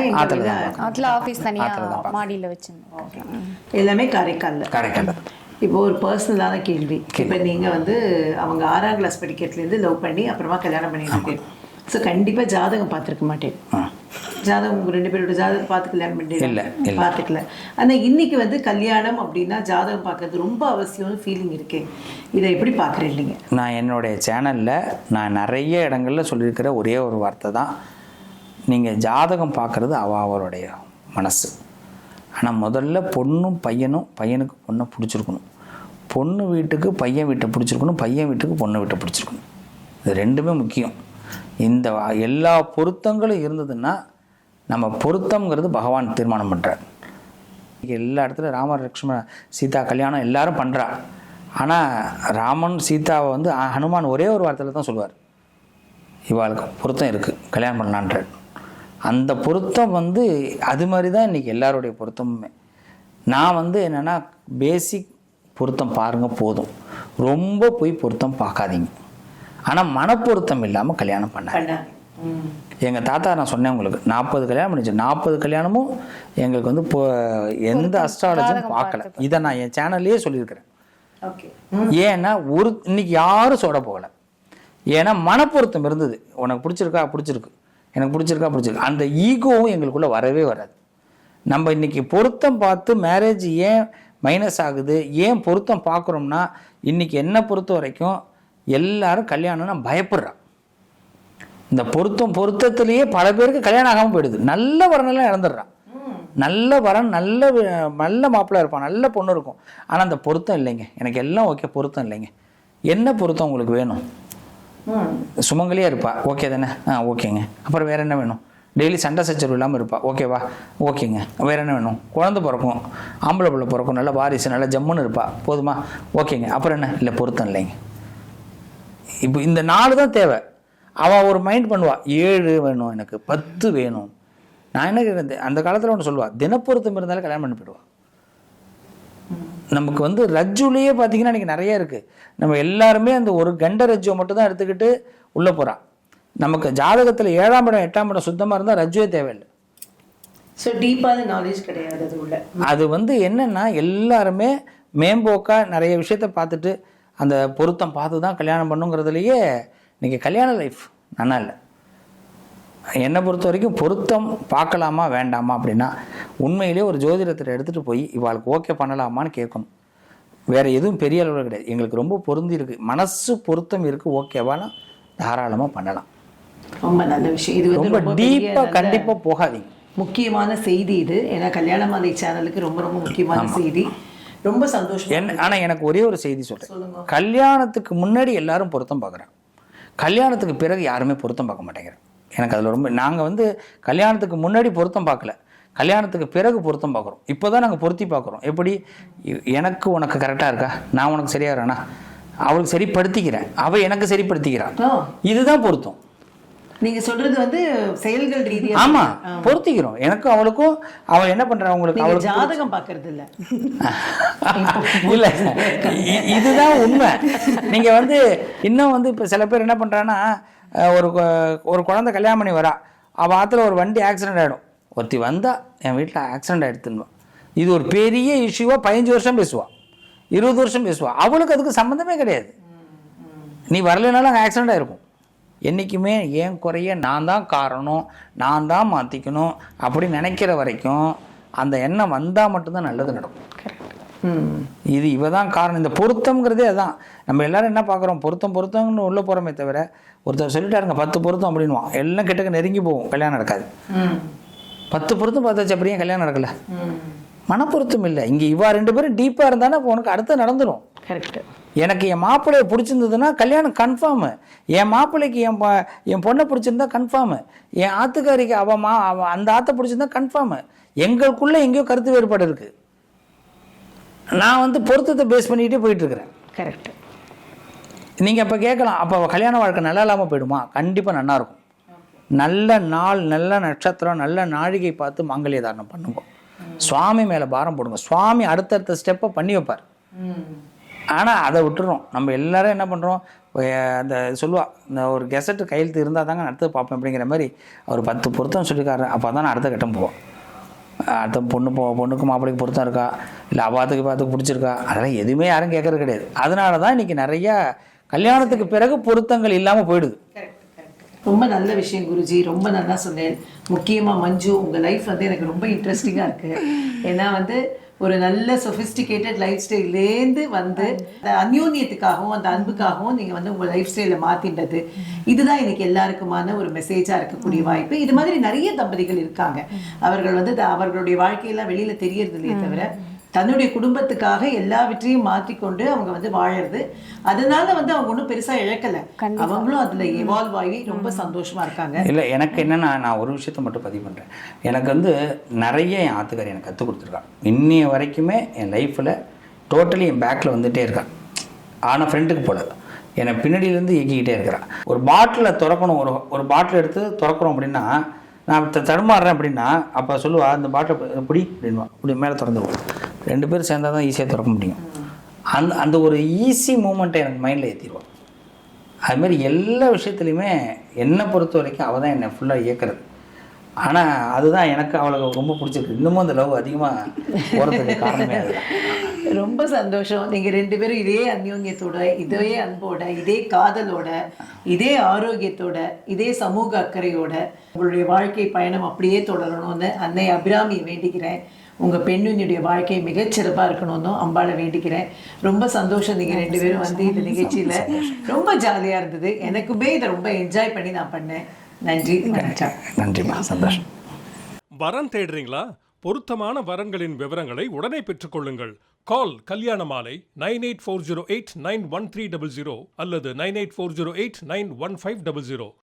அதில் ஆஃபீஸ் தனியாக மாடியில் வச்சுருந்தேன். எல்லாமே காரைக்கால். இப்போ ஒரு பர்சனலான கேள்வி. இப்போ நீங்கள் வந்து அவங்க 6ஆம் கிளாஸ் படிக்கிறதுலேருந்து லவ் பண்ணி அப்புறமா கல்யாணம் பண்ணிட்டு, ஸோ கண்டிப்பாக ஜாதகம் பார்த்துருக்க மாட்டேன். ஜாதகம் உங்கள் 2 பேரோட ஜாதகம் பார்த்து கல்யாணம் பண்ணிட்டு பார்த்துக்கல. ஆனால் இன்னைக்கு வந்து கல்யாணம் அப்படின்னா ஜாதகம் பார்க்கறது ரொம்ப அவசியம்னு ஃபீலிங் இருக்கு. இதை எப்படி பார்க்குறேன் இல்லைங்க? நான் என்னுடைய சேனலில் நான் நிறைய இடங்களில் சொல்லியிருக்கிற ஒரே ஒரு வார்த்தை தான், நீங்கள் ஜாதகம் பார்க்குறது அவருடைய மனசு. ஆனால் முதல்ல பொண்ணும் பையனும், பையனுக்கு பொண்ணை பிடிச்சிருக்கணும், பொண்ணு வீட்டுக்கு பையன் வீட்டை பிடிச்சிருக்கணும், பையன் வீட்டுக்கு பொண்ணு வீட்டை பிடிச்சிருக்கணும். இது 2மே முக்கியம். இந்த எல்லா பொருத்தங்களும் இருந்ததுன்னா நம்ம பொருத்தம்ங்கிறது பகவான் தீர்மானம் பண்ணுறார். எல்லா இடத்துலையும் ராமர் லக்ஷ்மண சீதா கல்யாணம் எல்லாரும் பண்ணுறா. ஆனால் ராமன் சீதாவை வந்து ஹனுமான் ஒரே ஒரு வார்த்தையில் தான் சொல்லுவார், இவாளுக்கு பொருத்தம் இருக்குது கல்யாணம் பண்ணலான்றார். அந்த பொருத்தம் வந்து அது மாதிரி தான் இன்றைக்கி எல்லாருடைய பொருத்தமுமே. நான் வந்து என்னென்னா, பேசிக் பொருத்தம் பாருங்கள் போதும், ரொம்ப போய் பொருத்தம் பார்க்காதீங்க. ஆனால் மனப்பொருத்தம் இல்லாமல் கல்யாணம் பண்ண. எங்கள் தாத்தா, நான் சொன்னேன் உங்களுக்கு 40 கல்யாணம் பண்ணிச்சு. 40 கல்யாணமும் எங்களுக்கு வந்து இப்போ எந்த அஸ்ட்ராலஜியும் பார்க்கல. இதை நான் என் சேனல்லையே சொல்லியிருக்கிறேன். ஏன்னா இன்னைக்கு யாரும் சொல்ல போகலை. ஏன்னா மனப்பொருத்தம் இருந்தது. உனக்கு பிடிச்சிருக்கா, பிடிச்சிருக்கு, எனக்கு பிடிச்சிருக்கு. அந்த ஈகோவும் எங்களுக்குள்ளே வரவே வராது. நம்ம இன்னைக்கு பொருத்தம் பார்த்து மேரேஜ் ஏன் மைனஸ் ஆகுது, ஏன் பொருத்தம் பார்க்குறோம்னா, இன்னைக்கு என்னை பொறுத்த வரைக்கும் எல்லாரும் கல்யாணம்னா பயப்படுறான். இந்த பொருத்தத்திலேயே பல பேருக்கு கல்யாணம் ஆகாமல் போயிடுது. நல்ல வரனெல்லாம் இறந்துடுறான். நல்ல வரன், நல்ல மாப்பிள்ளை இருப்பான், நல்ல பொண்ணு இருக்கும். ஆனால் அந்த பொருத்தம் இல்லைங்க. எனக்கு எல்லாம் ஓகே, பொருத்தம் இல்லைங்க. என்ன பொருத்தம் உங்களுக்கு வேணும்? சுமங்கலியாக இருப்பா, ஓகே தானே? ஓகேங்க. அப்புறம் வேறு என்ன வேணும்? டெய்லி சண்டை சச்சரவு இல்லாமல் இருப்பா, ஓகேவா? ஓகேங்க. வேறு என்ன வேணும்? குழந்தை பிறக்கும், ஆம்பளை பிள்ளை பிறக்கும், நல்ல வாரிசு, நல்ல ஜம்முன்னு இருப்பா, போதுமா? ஓகேங்க. அப்புறம் என்ன? இல்லை, பொருத்தம் இல்லைங்க. இப்போ இந்த 4 தான் தேவை. அவள் ஒரு மைண்ட் பண்ணுவா, 7 வேணும், எனக்கு 10 வேணும். நான் என்ன கேட்குறேன், அந்த காலத்தில் ஒன்று சொல்லுவாள், தினப்பொருத்தம் இருந்தாலும் கல்யாணம் பண்ணி போயிடுவாள். நமக்கு வந்து ரஜ்ஜுலேயே பார்த்தீங்கன்னா இன்றைக்கி நிறைய இருக்குது. நம்ம எல்லாருமே அந்த ஒரு கண்ட ரஜ்ஜுவை மட்டும் தான் எடுத்துக்கிட்டு உள்ளே போகிறான். நமக்கு ஜாதகத்தில் 7ஆம் இடம் 8ஆம் இடம் சுத்தமாக இருந்தால் ரஜ்ஜுவே தேவையில்லை. ஸோ டீப்பான நாலேஜ் கிடையாது அது உள்ள. அது வந்து என்னென்னா எல்லாருமே மேம்போக்காக நிறைய விஷயத்த பார்த்துட்டு அந்த பொருத்தம் பார்த்து தான் கல்யாணம் பண்ணுங்கிறதுலையே இன்றைக்கி கல்யாண லைஃப் நல்லா இல்லை. என்னை பொறுத்த வரைக்கும் பொருத்தம் பார்க்கலாமா வேண்டாமா அப்படின்னா உண்மையிலே ஒரு ஜோதிடத்தை எடுத்துகிட்டு போய் இவாளுக்கு ஓகே பண்ணலாமான்னு கேட்கணும். வேறு எதுவும் பெரிய அளவில் கிடையாது. எங்களுக்கு ரொம்ப பொருந்தி இருக்குது, மனசு பொருத்தம் இருக்குது, ஓகேவானா தாராளமாக பண்ணலாம். ரொம்ப நல்ல விஷயம். இது வந்து ரொம்ப டீப்பாக கண்டிப்பாக போகாதீங்க. முக்கியமான செய்தி இது. ஏன்னா கல்யாண மாலை சேனலுக்கு ரொம்ப ரொம்ப முக்கியமான செய்தி. ரொம்ப சந்தோஷம். ஆனால் எனக்கு ஒரே ஒரு செய்தி சொல்கிறேன். கல்யாணத்துக்கு முன்னாடி எல்லாரும் பொருத்தம் பார்க்குறேன், கல்யாணத்துக்கு பிறகு யாருமே பொருத்தம் பார்க்க மாட்டேங்கிறேன். எனக்கு அதில் ரொம்ப, நாங்கள் வந்து கல்யாணத்துக்கு முன்னாடி பொருத்தம் பார்க்கல, கல்யாணத்துக்கு பிறகு பொருத்தம் பார்க்குறோம். இப்போ தான் நாங்கள் பொருத்தி பார்க்குறோம். எப்படி எனக்கு உனக்கு கரெக்டாக இருக்கா, நான் உனக்கு சரியாகிறேன்னா, அவளுக்கு சரிப்படுத்திக்கிறேன், அவள் எனக்கு சரிப்படுத்திக்கிறான், இதுதான் பொருத்தம். நீங்கள் சொல்கிறது வந்து செயல்கள் ரீதியாக. ஆமாம், பொருத்திக்கிறோம். எனக்கும் அவளுக்கும். அவள் என்ன பண்ணுறா, அவங்களுக்கு ஜாதகம் பார்க்கறது இல்லை. இல்லை, இதுதான் உண்மை. நீங்கள் வந்து இன்னும் வந்து இப்போ சில பேர் என்ன பண்ணுறான்னா, ஒரு குழந்தை கல்யாணம் பண்ணி வரா, அவள் ஆற்றுல ஒரு வண்டி ஆக்சிடென்ட் ஆகிடும். ஒருத்தி வந்தால் என் வீட்டில் ஆக்சிடென்ட் ஆகிடுத்துன்னு, இது ஒரு பெரிய இஷ்யூவாக 15 வருஷம் பேசுவாள், 20 வருஷம் பேசுவாள். அவளுக்கு அதுக்கு சம்மந்தமே கிடையாது. நீ வரலைனாலும் அங்கே ஆக்சிடென்ட் ஆகிருக்கும். என்றைக்குமே ஏன் குறைய நான் தான் காரணம், நான் தான் மாற்றிக்கணும் அப்படி நினைக்கிற வரைக்கும் அந்த எண்ணம் வந்தால் மட்டும்தான் நல்லது நடக்கும். இது இவ தான் காரணம். இந்த பொருத்தம்ங்கிறதே அதான். நம்ம எல்லாரும் என்ன பார்க்குறோம், பொருத்தம்னு உள்ளே போகிறோமே தவிர, ஒருத்தர் சொல்லிட்டாருங்க 10 பொருத்தம் அப்படின்வான், எல்லாம் கிட்டக்க நெருங்கி போகும், கல்யாணம் நடக்காது. 10 பொருத்தம் பார்த்தாச்சு, அப்படியே கல்யாணம் நடக்கலை. மனப்பொருத்தம் இல்லை. இங்கே இவா 2 பேரும் டீப்பாக இருந்தானே உனக்கு அடுத்து நடந்துடும். கரெக்ட். எனக்கு என் மாப்பிள்ளையை பிடிச்சிருந்ததுன்னா கல்யாணம் கன்ஃபார்மு. என் மாப்பிள்ளைக்கு என் பொண்ணை பிடிச்சிருந்தா கன்ஃபார்மு. என் ஆத்துக்காரிக்கு அவன் அந்த ஆற்றை பிடிச்சிருந்தா கன்ஃபார்மு. எங்களுக்குள்ளே எங்கேயோ கருத்து வேறுபாடு இருக்குது. நான் வந்து பொருத்தத்தை பேஸ் பண்ணிகிட்டே போயிட்டுருக்கிறேன். கரெக்ட். நீங்கள் அப்போ கேட்கலாம், அப்போ கல்யாண வாழ்க்கை நல்லா இல்லாமல் போயிடுமா? கண்டிப்பாக நல்லாயிருக்கும். நல்ல நாள், நல்ல நட்சத்திரம், நல்ல நாழிகை பார்த்து மாங்கல்ய தாரணம் பண்ணுங்க. சுவாமி மேலே பாரம் போடுங்க. சுவாமி அடுத்தடுத்த ஸ்டெப்பை பண்ணி வைப்பார். ஆனால் அதை விட்டுறோம். நம்ம எல்லாரும் என்ன பண்ணுறோம், அந்த சொல்லுவா, இந்த ஒரு கெசட்டு கையெழுத்து இருந்தால் தாங்க அடுத்து பார்ப்பேன் அப்படிங்கிற மாதிரி அவர் 10 பொருத்தம் சொல்லியிருக்காரு. அப்போ தான் நான் அடுத்த கட்டம் போவோம். அடுத்த பொண்ணுக்கு மாப்பிள்ளைக்கு பொருத்தம் இருக்கா, இல்லை அவாத்துக்கு பிடிச்சிருக்கா, அதெல்லாம் எதுவுமே யாரும் கேட்கறது கிடையாது. அதனால தான் இன்றைக்கி நிறையா கல்யாணத்துக்கு பிறகு பொருத்தங்கள் இல்லாமல் போயிடுது. ரொம்ப நல்ல விஷயம் குருஜி, ரொம்ப நல்லா சொன்னேன். முக்கியமாக மஞ்சு, உங்கள் லைஃப் வந்து எனக்கு ரொம்ப இன்ட்ரெஸ்டிங்காக இருக்குது. ஏன்னா வந்து ஒரு நல்ல சொஃபிஸ்டிகேட்டட் லைஃப் ஸ்டைல்லேருந்து வந்து அந்த அந்யோன்யத்துக்காகவும் அந்த அன்புக்காகவும் நீங்கள் வந்து உங்கள் லைஃப் ஸ்டைலை மாற்றின்றது, இதுதான் எனக்கு எல்லாருக்குமான ஒரு மெசேஜாக இருக்கக்கூடிய வாய்ப்பு. இது மாதிரி நிறைய தம்பதிகள் இருக்காங்க. அவர்கள் வந்து அவர்களுடைய வாழ்க்கையெல்லாம் வெளியில் தெரியறது இல்லையே தவிர தன்னுடைய குடும்பத்துக்காக எல்லாவற்றையும் மாற்றிக்கொண்டு அவங்க வந்து வாழறது. அதனால வந்து அவங்க ஒன்றும் பெருசாக இழக்கலை, அவங்களும் அதில் எவால்வ் ஆகி ரொம்ப சந்தோஷமாக இருக்காங்க. இல்லை, எனக்கு என்னென்னா, நான் ஒரு விஷயத்த மட்டும் பதிவு பண்ணுறேன். எனக்கு வந்து நிறைய என் ஆத்துக்காரி எனக்கு கற்றுக் கொடுத்துருக்கான். இன்னைய வரைக்குமே என் லைஃப்பில் டோட்டலி என் பேக்கில் வந்துகிட்டே இருக்கான். ஆனால் ஃப்ரெண்டுக்கு போல என்னை பின்னாடியிலேருந்து இயக்கிக்கிட்டே இருக்கிறான். ஒரு பாட்டிலை திறக்கணும், ஒரு பாட்டில் எடுத்து திறக்கிறோம் அப்படின்னா, நான் தடுமாறுறேன் அப்படின்னா, அப்போ சொல்லுவா, அந்த பாட்டில் பிடி அப்படின்வா, இப்படி மேலே திறந்துடுவோம். 2 பேர் சேர்ந்தால் தான் ஈஸியாக திறக்க முடியும். அந்த ஒரு ஈஸி மூமெண்ட்டை எனக்கு மைண்டில் ஏற்றிடுவோம். அதுமாதிரி எல்லா விஷயத்துலையுமே என்னை பொறுத்த வரைக்கும் அவள் தான் என்னை ஃபுல்லாக இயக்கிறது. ஆனால் அதுதான் எனக்கு அவளுக்கு ரொம்ப பிடிச்சிருக்கு. இன்னமும் அந்த லவ் அதிகமாக போகிறதுக்கு காரணமே அதுதான். ரொம்ப சந்தோஷம். நீங்கள் 2 பேரும் இதே அந்யோன்யத்தோட, இதே அன்போட, இதே காதலோட, இதே ஆரோக்கியத்தோட, இதே சமூக அக்கறையோட உங்களுடைய வாழ்க்கை பயணம் அப்படியே தொடரணும்னு அன்னை அபிராமியை வேண்டிக்கிறேன். உங்கள் பெண்ணுடைய வாழ்க்கை மிகச்சிறப்பாக இருக்கணும்னு அம்பாளை வேண்டிக்கிறேன். ரொம்ப சந்தோஷம் நீங்கள் 2 பேரும் வந்து இந்த நிகழ்ச்சியில் ரொம்ப ஜாலியாக இருந்தது. எனக்குமே இதை ரொம்ப என்ஜாய் பண்ணி நான் பண்ணேன். நன்றி. நன்றிம்மா, சந்தோஷம். வரன் தேடுறீங்களா? பொருத்தமான வரன்களின் விவரங்களை உடனே பெற்றுக்கொள்ளுங்கள். கால் கல்யாண மாலை 9840891300 அல்லது 9840891500.